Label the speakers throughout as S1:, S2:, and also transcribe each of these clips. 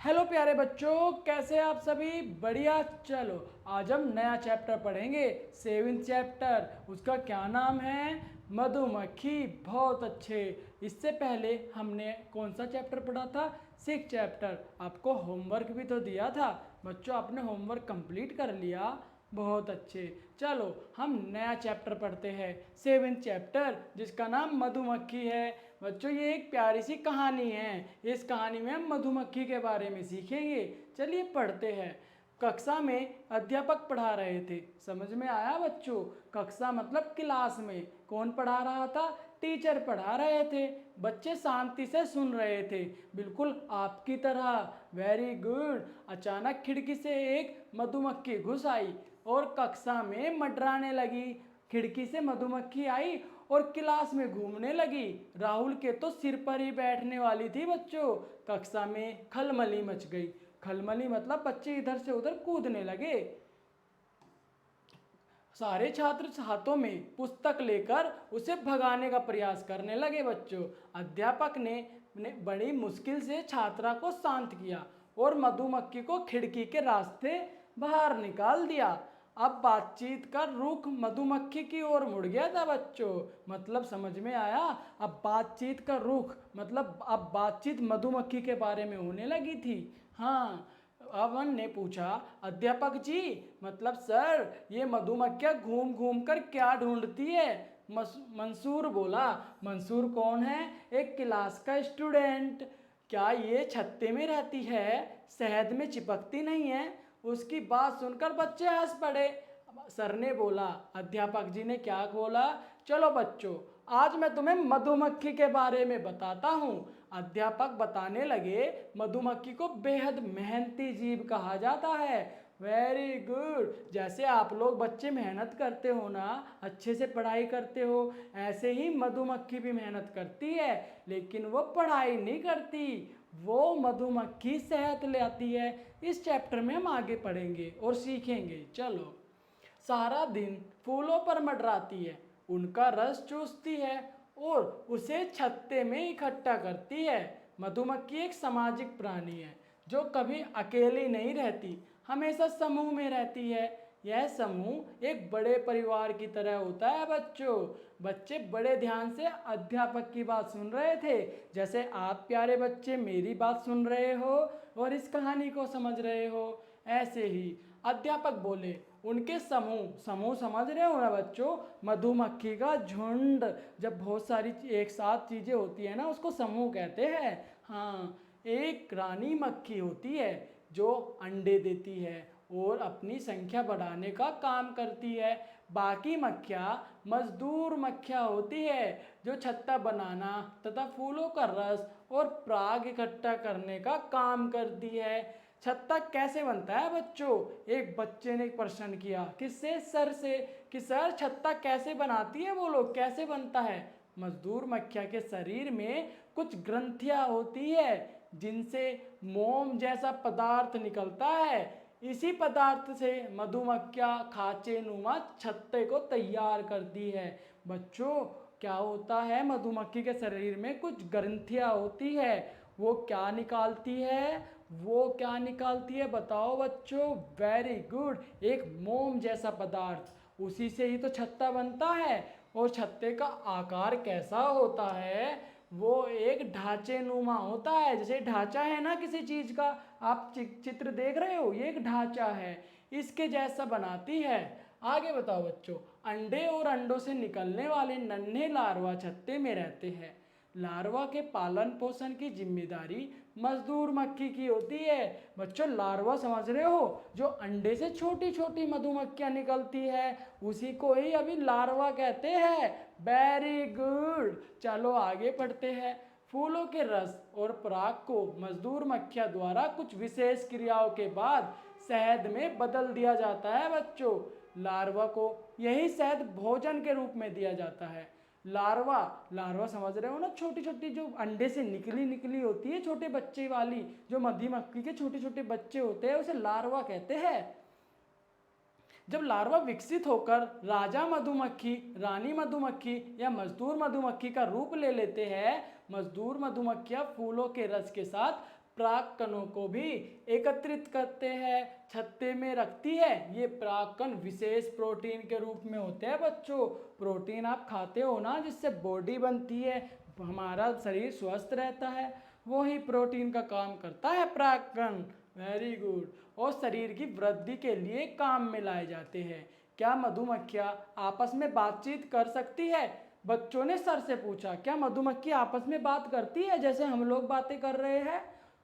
S1: Hello प्यारे बच्चों, कैसे आप सभी? बढ़िया। चलो आज हम नया चैप्टर पढ़ेंगे, 7th चैप्टर। उसका क्या नाम है? मधुमक्खी। बहुत अच्छे। इससे पहले हमने कौन सा चैप्टर पढ़ा था? 6th chapter. आपको होमवर्क भी तो दिया था बच्चों, आपने होमवर्क कंप्लीट कर लिया? बहुत अच्छे। चलो हम नया चैप्टर पढ़ते हैं, 7th चैप्टर, जिसका नाम मधुमक्खी है। बच्चों ये एक प्यारी सी कहानी है। इस कहानी में हम मधुमक्खी के बारे में सीखेंगे। चलिए पढ़ते हैं। कक्षा में अध्यापक पढ़ा रहे थे। समझ में आया बच्चों? कक्षा मतलब क्लास में। कौन पढ़ा रहा था? टीचर पढ़ा रहे थे। बच्चे शांति से सुन रहे थे, बिल्कुल आपकी तरह। Very good. अचानक खिड़की से एक मधुमक्खी घुस आई और कक्षा में मंडराने लगी। खिड़की से मधुमक्खी आई और क्लास में घूमने लगी। राहुल के तो सिर पर ही बैठने वाली थी बच्चों। कक्षा में खलबली मच गई। खलबली मतलब बच्चे इधर से उधर कूदने लगे। सारे छात्र हाथों में पुस्तक लेकर उसे भगाने का प्रयास करने लगे बच्चों। अध्यापक ने बड़ी मुश्किल से छात्रा को शांत किया और मधुमक्खी को खिड़की के रास्ते बाहर निकाल दिया। अब बातचीत का रुख मधुमक्खी की ओर मुड़ गया था बच्चों। मतलब समझ में आया? अब बातचीत का रुख मतलब अब बातचीत मधुमक्खी के बारे में होने लगी थी। हाँ। अवन ने पूछा, अध्यापक जी, मतलब सर, ये मधुमक्खियाँ घूम घूम कर क्या ढूंढती है? मंसूर बोला। मंसूर कौन है? एक क्लास का स्टूडेंट। क्या ये छत्ते में रहती है? शहद में चिपकती नहीं है? उसकी बात सुनकर बच्चे हंस पड़े। सर ने बोला, अध्यापक जी ने क्या बोला? चलो बच्चों, आज मैं तुम्हें मधुमक्खी के बारे में बताता हूँ। अध्यापक बताने लगे, मधुमक्खी को बेहद मेहनती जीव कहा जाता है। Very good. जैसे आप लोग बच्चे मेहनत करते हो ना, अच्छे से पढ़ाई करते हो, ऐसे ही मधुमक्खी भी मेहनत करती है, लेकिन वो पढ़ाई नहीं करती। वो मधुमक्खी शहद ले आती है। इस चैप्टर में हम आगे पढ़ेंगे और सीखेंगे। चलो। सारा दिन फूलों पर मंडराती है, उनका रस चूसती है और उसे छत्ते में इकट्ठा करती है। मधुमक्खी एक सामाजिक प्राणी है जो कभी अकेली नहीं रहती, हमेशा समूह में रहती है। यह समूह एक बड़े परिवार की तरह होता है बच्चों। बच्चे बड़े ध्यान से अध्यापक की बात सुन रहे थे, जैसे आप प्यारे बच्चे मेरी बात सुन रहे हो और इस कहानी को समझ रहे हो। ऐसे ही अध्यापक बोले, उनके समूह समूह समझ रहे हो ना बच्चों? मधुमक्खी का झुंड। जब बहुत सारी एक साथ चीज़ें होती है ना, उसको समूह कहते हैं। हाँ। एक रानी मक्खी होती है जो अंडे देती है और अपनी संख्या बढ़ाने का काम करती है। बाकी मक्खियाँ मजदूर मक्खियाँ होती है जो छत्ता बनाना तथा फूलों का रस और पराग इकट्ठा करने का काम करती है। छत्ता कैसे बनता है बच्चों? एक बच्चे ने प्रश्न किया। किससे? सर से। कि सर छत्ता कैसे बनाती है? बोलो कैसे बनता है? मजदूर मक्खिया के शरीर में कुछ ग्रंथियां होती है जिनसे मोम जैसा पदार्थ निकलता है। इसी पदार्थ से मधुमक्खियाँ खांचे नुमा छत्ते को तैयार करती है। बच्चों क्या होता है? मधुमक्खी के शरीर में कुछ ग्रंथियां होती है। वो क्या निकालती है? वो क्या निकालती है बताओ बच्चों? Very good. एक मोम जैसा पदार्थ, उसी से ही तो छत्ता बनता है। और छत्ते का आकार कैसा होता है? वो एक ढांचे नुमा होता है। जैसे ढांचा है ना किसी चीज का, आप चित्र देख रहे हो, ये एक ढांचा है, इसके जैसा बनाती है। आगे बताओ बच्चों। अंडे और अंडों से निकलने वाले नन्हे लार्वा छत्ते में रहते हैं। लार्वा के पालन पोषण की जिम्मेदारी मजदूर मक्खी की होती है। बच्चों लार्वा समझ रहे हो? जो अंडे से छोटी छोटी मधुमक्खियां निकलती है, उसी को ही अभी लार्वा कहते हैं। Very good. चलो आगे पढ़ते हैं। फूलों के रस और पराग को मजदूर मक्खियां द्वारा कुछ विशेष क्रियाओं के बाद शहद में बदल दिया जाता है बच्चों। लार्वा को यही शहद भोजन के रूप में दिया जाता है। लार्वा लार्वा समझ रहे हो ना? छोटी छोटी जो अंडे से निकली निकली होती है, छोटे बच्चे वाली, जो मधुमक्खी के छोटे छोटे बच्चे होते हैं, उसे लार्वा कहते हैं। जब लार्वा विकसित होकर राजा मधुमक्खी, रानी मधुमक्खी या मजदूर मधुमक्खी का रूप ले लेते हैं, मजदूर मधुमक्खियां फूलों के रस के साथ पराग कणों को भी एकत्रित करते हैं, छत्ते में रखती है। ये पराग कण विशेष प्रोटीन के रूप में होते हैं बच्चों। प्रोटीन आप खाते हो ना, जिससे बॉडी बनती है, हमारा शरीर स्वस्थ रहता है, वही प्रोटीन का काम करता है पराग कण। Very good. और शरीर की वृद्धि के लिए काम में लाए जाते हैं। क्या मधुमक्खियाँ आपस में बातचीत कर सकती है? बच्चों ने सर से पूछा, क्या मधुमक्खी आपस में बात करती है जैसे हम लोग बातें कर रहे हैं?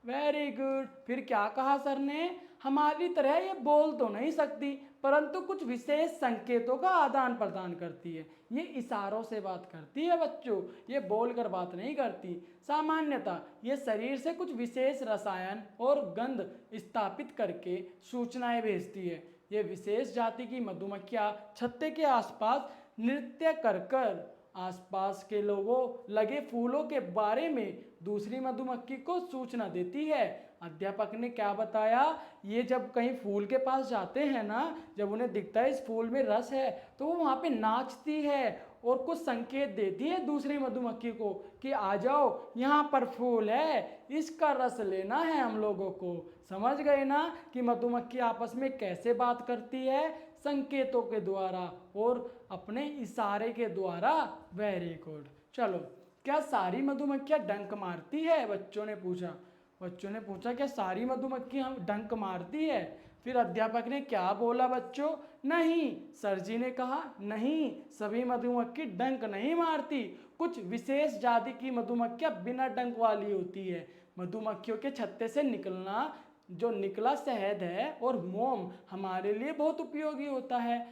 S1: Very good. फिर क्या कहा सर ने? हमारी तरह ये बोल तो नहीं सकती, परंतु कुछ विशेष संकेतों का आदान प्रदान करती है। ये इशारों से बात करती है बच्चों, ये बोलकर बात नहीं करती। सामान्यतः ये शरीर से कुछ विशेष रसायन और गंध स्थापित करके सूचनाएं भेजती है। ये विशेष जाति की मधुमक्खियाँ छत्ते के आसपास नृत्य कर कर आसपास के लोगों लगे फूलों के बारे में दूसरी मधुमक्खी को सूचना देती है। अध्यापक ने क्या बताया? ये जब कहीं फूल के पास जाते हैं ना, जब उन्हें दिखता है इस फूल में रस है, तो वो वहाँ पे नाचती है और कुछ संकेत देती है दूसरी मधुमक्खी को कि आ जाओ, यहाँ पर फूल है, इसका रस लेना है हम लोगों को। समझ गए ना कि मधुमक्खी आपस में कैसे बात करती है? संकेतों के द्वारा और अपने इशारे के द्वारा। Very good. चलो, क्या सारी मधुमक्खियाँ डंक मारती है? बच्चों ने पूछा। बच्चों ने पूछा क्या सारी मधुमक्खियाँ डंक मारती है? फिर अध्यापक ने क्या बोला बच्चों? नहीं, सर जी ने कहा नहीं, सभी मधुमक्खी डंक नहीं मारती। कुछ विशेष जाति की मधुमक्खियाँ बिना डंक वाली होती है। मधुमक्खियों के छत्ते से निकलना जो निकला शहद है और मोम हमारे लिए बहुत उपयोगी होता है।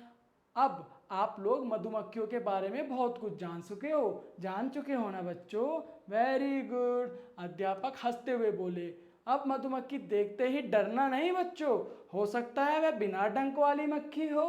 S1: अब आप लोग मधुमक्खियों के बारे में बहुत कुछ जान चुके हो ना बच्चों? Very good. अध्यापक हंसते हुए बोले, अब मधुमक्खी देखते ही डरना नहीं बच्चों, हो सकता है वह बिना डंक वाली मक्खी हो।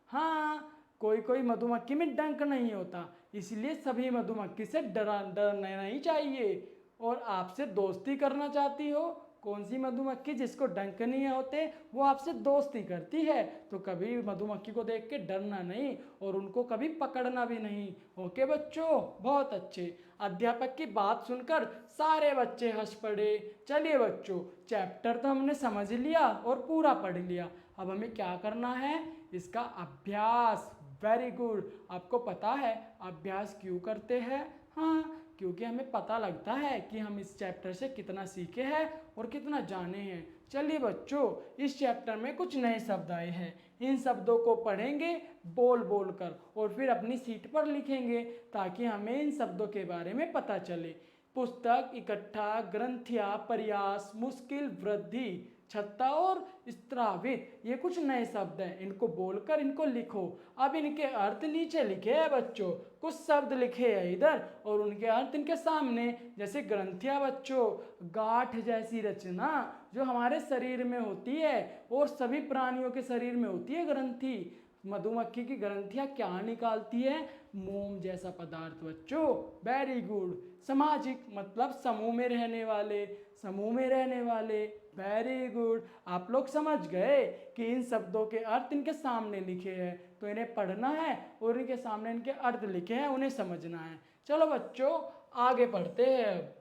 S1: हाँ, कोई कोई मधुमक्खी में डंक नहीं होता, इसलिए सभी मधुमक्खी से डरना नहीं चाहिए। और आपसे दोस्ती करना चाहती हो? कौन सी मधुमक्खी जिसको डंक नहीं होते वो आपसे दोस्ती करती है, तो कभी मधुमक्खी को देख के डरना नहीं और उनको कभी पकड़ना भी नहीं। ओके बच्चों, बहुत अच्छे। अध्यापक की बात सुनकर सारे बच्चे हंस पड़े। चलिए बच्चों, चैप्टर तो हमने समझ लिया और पूरा पढ़ लिया। अब हमें क्या करना है? इसका अभ्यास। Very good. आपको पता है अभ्यास क्यों करते हैं? हाँ, क्योंकि हमें पता लगता है कि हम इस चैप्टर से कितना सीखे हैं और कितना जाने हैं। चलिए बच्चों, इस चैप्टर में कुछ नए शब्द आए हैं, इन शब्दों को पढ़ेंगे बोल बोल कर और फिर अपनी सीट पर लिखेंगे ताकि हमें इन शब्दों के बारे में पता चले। पुस्तक, इकट्ठा, ग्रंथिया, प्रयास, मुश्किल, वृद्धि, छत्ता और स्त्रावित, ये कुछ नए शब्द हैं। इनको बोलकर इनको लिखो। अब इनके अर्थ नीचे लिखे हैं बच्चों, कुछ शब्द लिखे हैं इधर और उनके अर्थ इनके सामने। जैसे ग्रंथिया बच्चों, गांठ जैसी रचना जो हमारे शरीर में होती है और सभी प्राणियों के शरीर में होती है ग्रंथि। मधुमक्खी की ग्रंथियां क्या निकालती है? मोम जैसा पदार्थ बच्चों। Very good. सामाजिक मतलब समूह में रहने वाले, समूह में रहने वाले। Very good. आप लोग समझ गए कि इन शब्दों के अर्थ इनके सामने लिखे हैं, तो इन्हें पढ़ना है और इनके सामने इनके अर्थ लिखे हैं, उन्हें समझना है। चलो बच्चों, आगे पढ़ते हैं।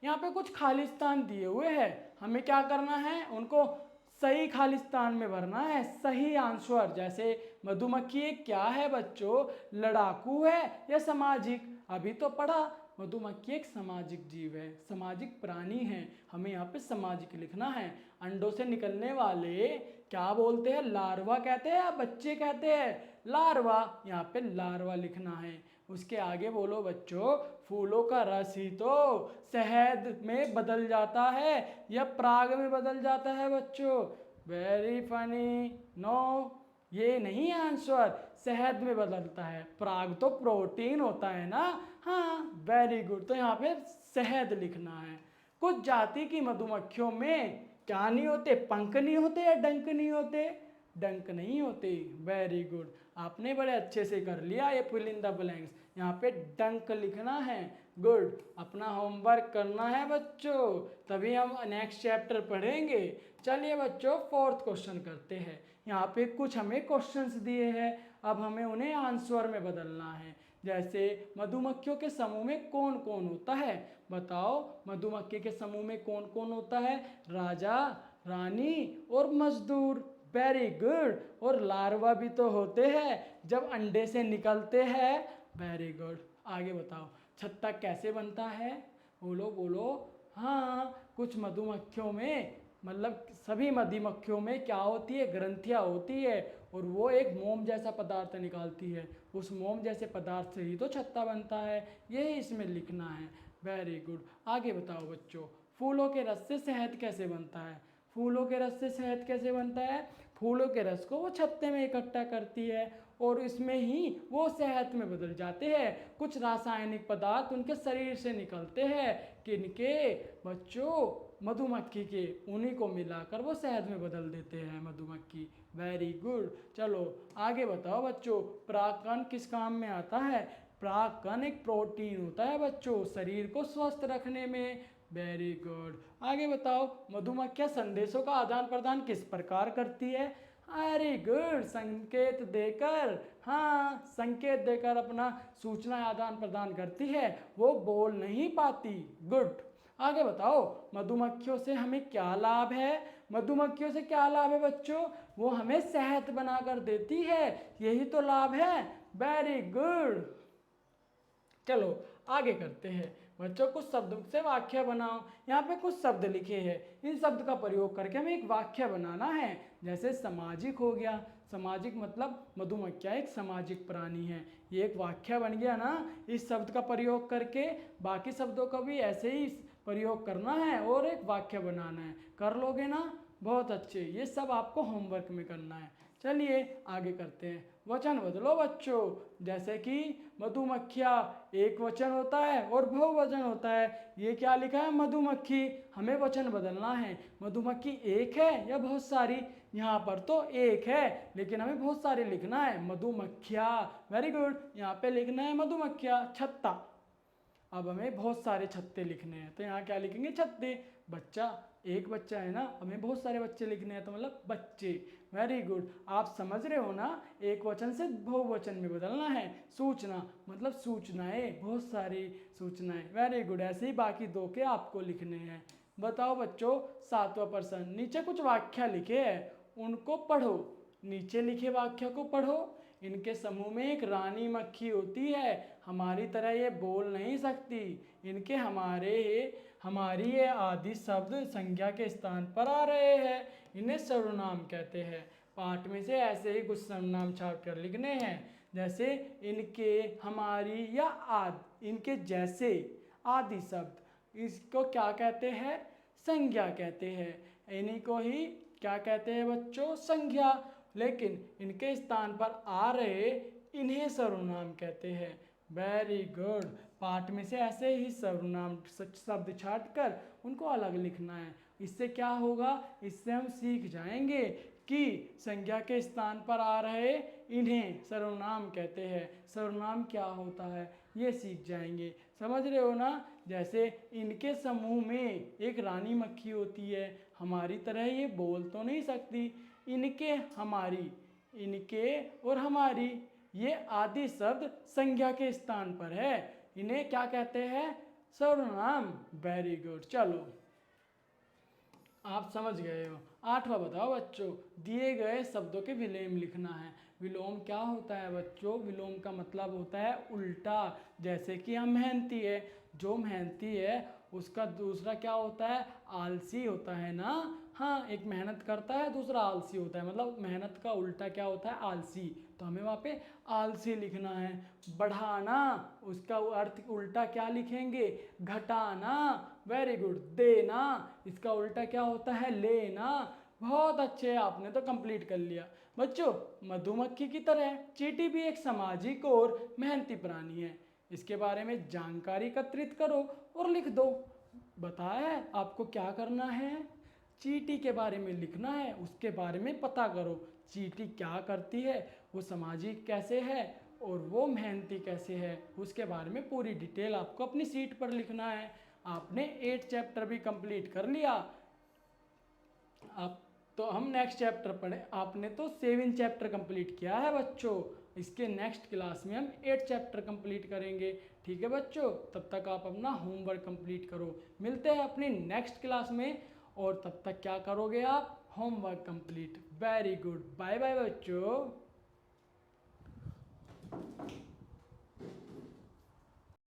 S1: यहाँ पे कुछ खालिस्तान दिए हुए हैं, हमें क्या करना है? उनको सही खालिस्तान में भरना है। सही आंसर, जैसे मधुमक्खी एक क्या है बच्चों? लड़ाकू है या सामाजिक? अभी तो पढ़ा, मधुमक्खी एक सामाजिक जीव है, सामाजिक प्राणी है। हमें यहाँ पे सामाजिक लिखना है। अंडों से निकलने वाले क्या बोलते हैं? लार्वा कहते हैं या बच्चे कहते हैं? लार्वा। यहाँ पे लार्वा लिखना है। उसके आगे बोलो बच्चों, फूलों का रस ही तो शहद में बदल जाता है या पराग में बदल जाता है बच्चों? Very funny. नो, ये नहीं आंसर, शहद में बदलता है। पराग तो प्रोटीन होता है ना। हाँ, वेरी गुड। तो यहाँ पे शहद लिखना है। कुछ जाति की मधुमक्खियों में क्या नहीं होते? पंख नहीं होते या डंक नहीं होते? डंक नहीं होते। वेरी गुड, आपने बड़े अच्छे से कर लिया ये फिल इन द ब्लैंक्स। यहाँ पे डंक लिखना है। गुड, अपना होमवर्क करना है बच्चों, तभी हम नेक्स्ट चैप्टर पढ़ेंगे। चलिए बच्चों, फोर्थ क्वेश्चन करते हैं। यहाँ पे कुछ हमें क्वेश्चंस दिए हैं, अब हमें उन्हें आंसर में बदलना है। जैसे मधुमक्खियों के समूह में कौन कौन होता है? बताओ, मधुमक्खी के समूह में कौन कौन होता है? राजा, रानी और मजदूर। Very good. और लार्वा भी तो होते हैं जब अंडे से निकलते हैं। Very good. आगे बताओ, छत्ता कैसे बनता है? बोलो बोलो। हाँ, कुछ मधुमक्खियों में, मतलब सभी मधुमक्खियों में क्या होती है? ग्रंथियाँ होती है, और वो एक मोम जैसा पदार्थ निकालती है। उस मोम जैसे पदार्थ से ही तो छत्ता बनता है। यही इसमें लिखना है। Very good. आगे बताओ बच्चों, फूलों के रस से शहद कैसे बनता है? फूलों के रस से शहद कैसे बनता है? फूलों के रस को वो छत्ते में इकट्ठा करती है और इसमें ही वो शहद में बदल जाते हैं। कुछ रासायनिक पदार्थ उनके शरीर से निकलते हैं, किनके? बच्चों, मधुमक्खी के। उन्हीं को मिलाकर वो शहद में बदल देते हैं मधुमक्खी। Very good. चलो आगे बताओ बच्चों, परागकण किस काम में आता है? परागकण एक प्रोटीन होता है बच्चों, शरीर को स्वस्थ रखने में। Very good. आगे बताओ, मधुमक्खियां संदेशों का आदान प्रदान किस प्रकार करती है? वेरी गुड, संकेत देकर। हाँ, संकेत देकर अपना सूचना आदान प्रदान करती है, वो बोल नहीं पाती। गुड। आगे बताओ, मधुमक्खियों से हमें क्या लाभ है? मधुमक्खियों से क्या लाभ है बच्चों? वो हमें शहद बनाकर देती है, यही तो लाभ है। Very good. चलो आगे करते हैं बच्चों, कुछ शब्दों से वाक्य बनाओ। यहाँ पे कुछ शब्द लिखे हैं, इन शब्द का प्रयोग करके हमें एक वाक्य बनाना है। जैसे सामाजिक हो गया। सामाजिक मतलब मधुमक्खियाँ एक सामाजिक प्राणी है। ये एक वाक्य बन गया ना। इस शब्द का प्रयोग करके बाकी शब्दों का भी ऐसे ही प्रयोग करना है और एक वाक्य बनाना है। कर लोगे ना? बहुत अच्छे। ये सब आपको होमवर्क में करना है। चलिए आगे करते हैं। वचन बदलो बच्चों। जैसे कि मधुमक्खियाँ एक वचन होता है और बहुवचन होता है। ये क्या लिखा है? मधुमक्खी। हमें वचन बदलना है। मधुमक्खी एक है या बहुत सारी? यहाँ पर तो एक है, लेकिन हमें बहुत सारे लिखना है। मधुमक्खियाँ। Very good. यहाँ पे लिखना है मधुमक्खियाँ। छत्ता। अब हमें बहुत सारे छत्ते लिखने हैं, तो यहाँ क्या लिखेंगे? छत्ते। बच्चा, एक बच्चा है ना, हमें बहुत सारे बच्चे लिखने हैं, तो मतलब बच्चे। Very good. आप समझ रहे हो ना? एक वचन से बहुवचन में बदलना है। सूचना मतलब सूचनाएं, बहुत सारी सूचनाएं। Very good. ऐसे ही बाकी दो के आपको लिखने हैं। बताओ बच्चों, 7वां प्रश्न। नीचे कुछ वाक्य लिखे हैं, उनको पढ़ो। नीचे लिखे वाक्य को पढ़ो। इनके समूह में एक रानी मक्खी होती है, हमारी तरह ये बोल नहीं सकती। इनके हमारी ये आदि शब्द संज्ञा के स्थान पर आ रहे हैं, इन्हें सर्वनाम कहते हैं। पाठ में से ऐसे ही कुछ सर्वनाम छाप कर लिखने हैं। जैसे इनके, हमारी या आदि, इनके जैसे आदि शब्द, इसको क्या कहते हैं? संज्ञा कहते हैं। इन्हीं को ही क्या कहते हैं बच्चों? संज्ञा। लेकिन इनके स्थान पर आ रहे, इन्हें सर्वनाम कहते हैं। Very good. पाठ में से ऐसे ही सर्वनाम शब्द छाट कर उनको अलग लिखना है। इससे क्या होगा? इससे हम सीख जाएंगे कि संज्ञा के स्थान पर आ रहे इन्हें सर्वनाम कहते हैं। सर्वनाम क्या होता है ये सीख जाएंगे। समझ रहे हो ना? जैसे इनके समूह में एक रानी मक्खी होती है, हमारी तरह ये बोल तो नहीं सकती। इनके, हमारी, इनके और हमारी, ये आदि शब्द संज्ञा के स्थान पर है, इन्हें क्या कहते हैं? सर्वनाम। Very good. चलो आप समझ गए हो। 8वां बताओ बच्चों, दिए गए शब्दों के विलोम लिखना है। विलोम क्या होता है बच्चों? विलोम का मतलब होता है उल्टा। जैसे कि हम मेहनती है, जो मेहनती है उसका दूसरा क्या होता है? आलसी होता है ना। हाँ, एक मेहनत करता है, दूसरा आलसी होता है, मतलब मेहनत का उल्टा क्या होता है? आलसी। तो हमें वहाँ पे आलसी लिखना है। बढ़ाना, उसका अर्थ उल्टा क्या लिखेंगे? घटाना। Very good. देना, इसका उल्टा क्या होता है? लेना। बहुत अच्छे, आपने तो कंप्लीट कर लिया। बच्चों, मधुमक्खी की तरह चींटी भी एक सामाजिक और मेहनती प्राणी है। इसके बारे में जानकारी एकत्रित करो और लिख दो। बताया है आपको क्या करना है? चींटी के बारे में लिखना है, उसके बारे में पता करो। चींटी क्या करती है, वो सामाजिक कैसे है और वो मेहनती कैसे है, उसके बारे में पूरी डिटेल आपको अपनी सीट पर लिखना है। आपने 8 चैप्टर भी कंप्लीट कर लिया। आप तो हम नेक्स्ट चैप्टर पढ़े। आपने तो 7 चैप्टर कंप्लीट किया है बच्चों। इसके नेक्स्ट क्लास में हम 8 चैप्टर कंप्लीट करेंगे। ठीक है बच्चों, तब तक आप अपना होमवर्क कंप्लीट करो। मिलते हैं अपनी नेक्स्ट क्लास में, और तब तक क्या करोगे आप? Homework complete. Very good, bye bye बच्चों।